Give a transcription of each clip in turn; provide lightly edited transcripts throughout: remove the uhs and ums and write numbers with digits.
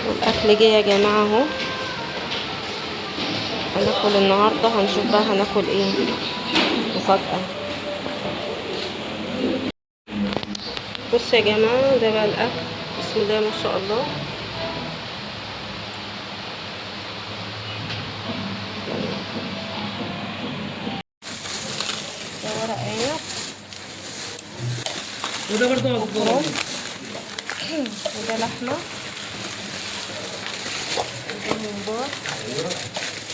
والاكل جه يا جماعه اهو. هناكل النهارده، هنشوف بقى هناكل ايه مفاجأة. بصوا يا جماعه ده بقى الاكل، بسم الله ما شاء الله. ده ورق عنب، وده برضه مفروم، وده لحمه، وده ممبار،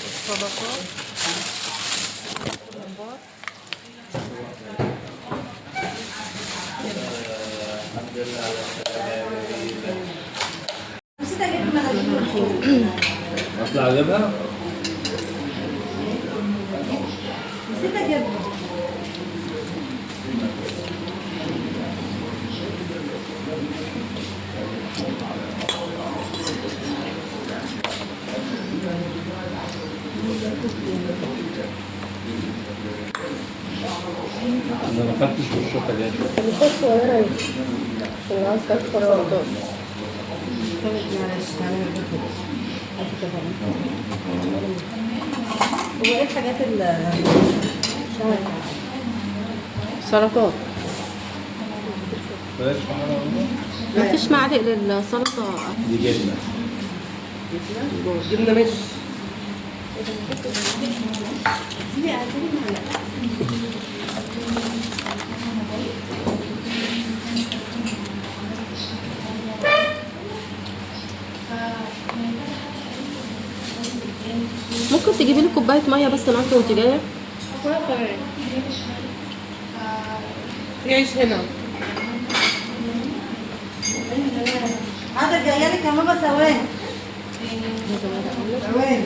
السلطات، ممبار. اطلع اجيبها. نسيت اجيبها. انا ما خدتش في الشوكولاته. الشوكة صغيرة اهي، اللي عاوز تاكل سلطات. معلش تعالى هو ايه الحاجات سلطات. بلاش مفيش معلق للسلطة. دي جبنه. جبنه مش ممكن تجيبي لي كوباية مية بس معاكي وانت جاية؟ في عيش هنا. حاضر جايه لك يا ماما ثواني. ثواني.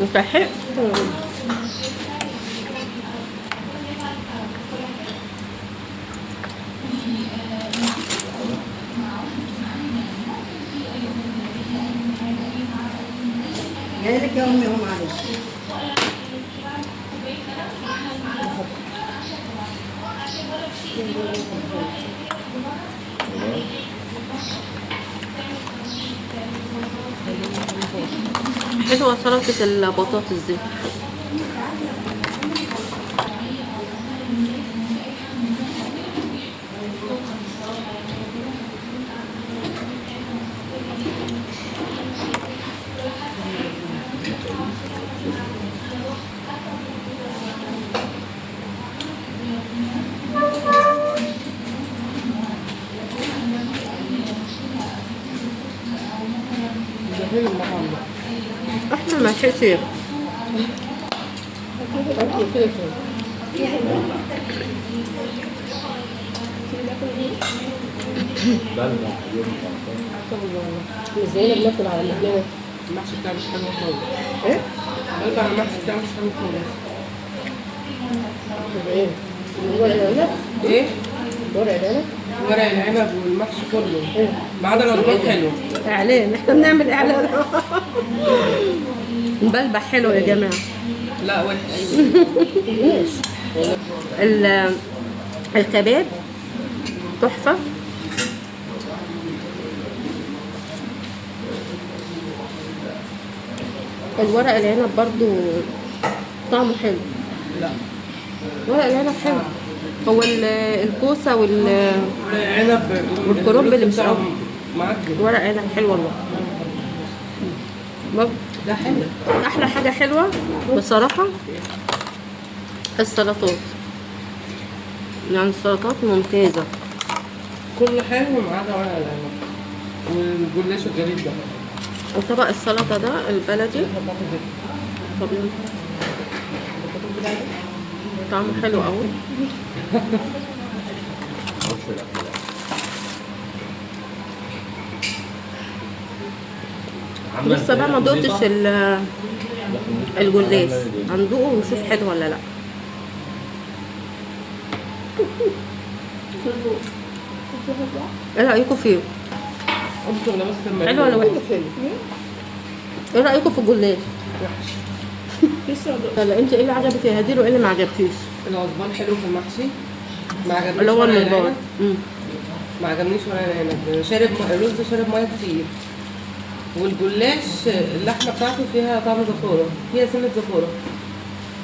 مستحق. جايه لك يا امي اهو معلش. حلوة سلطة البطاطس دي. احنا ما كتير. بلبع ازاي بناكل على المحلات؟ المحشي بتاعه مش حلو خالص. ايه؟ برجع المحشي بتاعه مش حلو خالص. ايه؟ ورق العنب؟ ايه؟ ورق العنب؟ ورق العنب والمحشي كله ما عدا الرمان حلو. اعلان، احنا بنعمل اعلان. مبلبع حلو يا جماعه. لا وحش. الكباب تحفه. الورق العنب برضو طعمه حلو. لا ورق العنب حلو. هو الكوسه العنب والكرنب اللي مش قوي. معجن. ورق عنب حلو والله. ده حلو. احلى حاجه حلوه بصراحه السلطات، يعني السلطات ممتازه. كله حلو ما عدا ورق العنب والجلاش الجديد ده. وطبق السلطه ده البلدي. طب طعمه حلو قوي. معرفش الأكل ده. محمد لسه بقى ما نضيفة؟ دقتش الجلاش، هندوقه ونشوف حلو ولا لا. ايه رايكم فيه؟ انتوا بس لما حلو ولا وحش؟ ايه رايكم في الجلاش؟ وحش. هلا انت ايه اللي عجبك يا هدير وايه اللي ما عجبكيش؟ العصبان حلو في المحشي، ما عجبنيش اللي هو ولا الممبار. العنب. ما عجبنيش ولا العنب، الرز شارب ميه كتير. والجلاش اللحمه بتاعته فيها طعم زفاره، فيها سنه زفاره.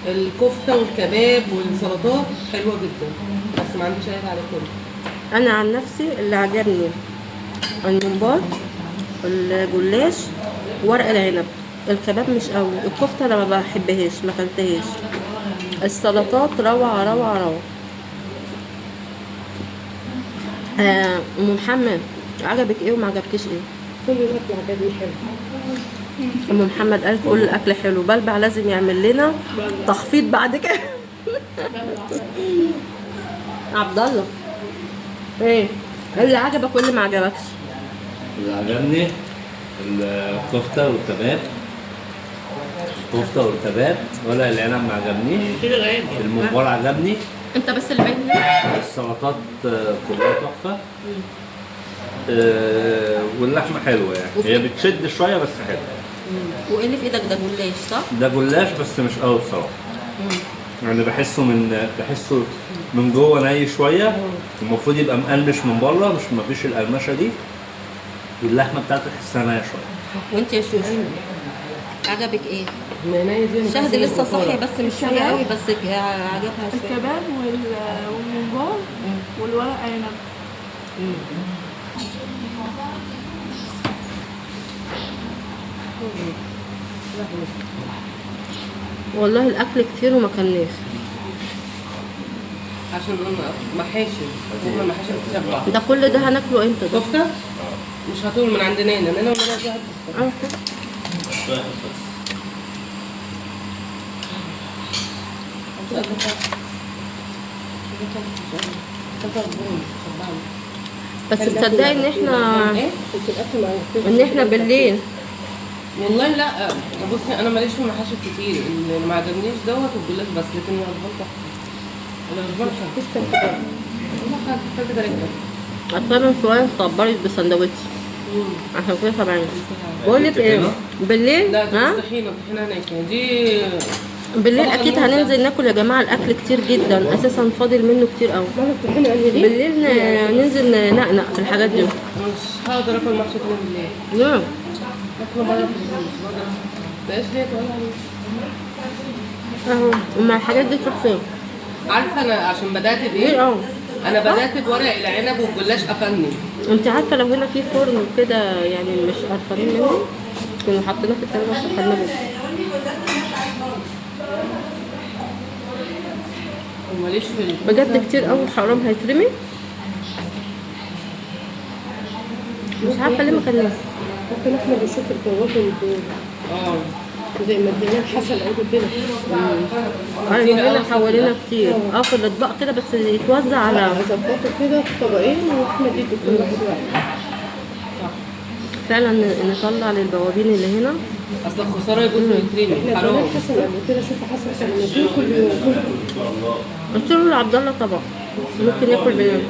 الكفته والكباب والسلطات حلوه جدا، بس ما عنديش عيب على كله. انا عن نفسي اللي عجبني الممبار، الجلاش، ورق العنب. الكباب مش قوي، الكفته انا ما بحبهاش، ما اكلتهاش. السلطات روعه روعه روعه. ام محمد عجبك ايه وما عجبكيش ايه؟ كل الاكل عجبني حلو. ام محمد قالت كل الاكل حلو، بلبع لازم يعمل لنا تخفيض بعد كده. عبد الله ايه اللي عجبك واللي ما عجبكش؟ اللي عجبني الكفتة والكباب. الكفتة والكباب، ولا العنب ما عجبنيش. الممبار عجبني. انت بس اللي باين لك. السلطات كلها تحفة. واللحمة حلوة يعني، هي بتشد شوية بس حلوة. وايه اللي في ايدك ده جلاش صح؟ ده جلاش بس مش قوي بصراحة. يعني بحسه من جوه ني شوية. المفروض يبقى مقرمش من بره، مش مفيش القرمشة دي. واللحمة بتاعته تحسها نية شوية. وانت يا شوشو عجبك ايه؟ المناية دي شهد لسه صاحية بس مش شوية قوي، بس عجبها شوية. الكباب والممبار والورق عنب. والله الاكل كتير وما كلناش. عشان محاشي، هما محاشي بتشبع. ده كل ده هناكله امتى ده؟ كفته مش هطول من عندنا هنا، انا ولا دي اه. بس تصدقي ان احنا بالليل. والله لا، بصي انا ماليش في المحاشي كتير، اللي ما عجبنيش دوت والجلاش بس، لكن العصبان تحفه. العصبان مفيش كده. والله حاجه رجله. اصلا من شويه صبرت بسندوتش عشان كده طبعا. بقول لك ايه بالليل؟ لا دي ها؟ مش طحينه هناك دي. بالليل اكيد هننزل ناكل يا جماعه. الاكل كتير جدا اساسا، فاضل منه كتير قوي. بالليل ننزل نقنق في الحاجات دي. مش هقدر اكل محشي طول الليل. ليه؟ اكله بره في البيت مش بقدر. بقاش ليا ولا اهو اما الحاجات دي تروح فين؟ عارفه انا عشان بدات ليه؟ بايه؟ اه انا بدات بورق العنب والجلاش قفلني. انت عارفه لو هنا في فرن كده يعني مش قرفانين منه كنا حاطينه في التلاجة وسخنا بيه. وماليش في بجد كتير قوي حرام هيترمي. مش عارفه ليه ما كلناش. ممكن احنا بنشوف الطواجن زي ما ادينا حسن عيده كده. ايوه هنا حوالينا كتير في الاطباق كده بس يتوزع على ظبطوا كده في طبقين واحنا ندي كل واحد واحد. فعلا نطلع للبوابين اللي هنا. اصل الخساره يجوز يترمي احنا حرام. كمان حسن قبل كده شوف حسن كان بنديه كل يوم. قلت له لعبد الله طبق ممكن ياكل بالليل.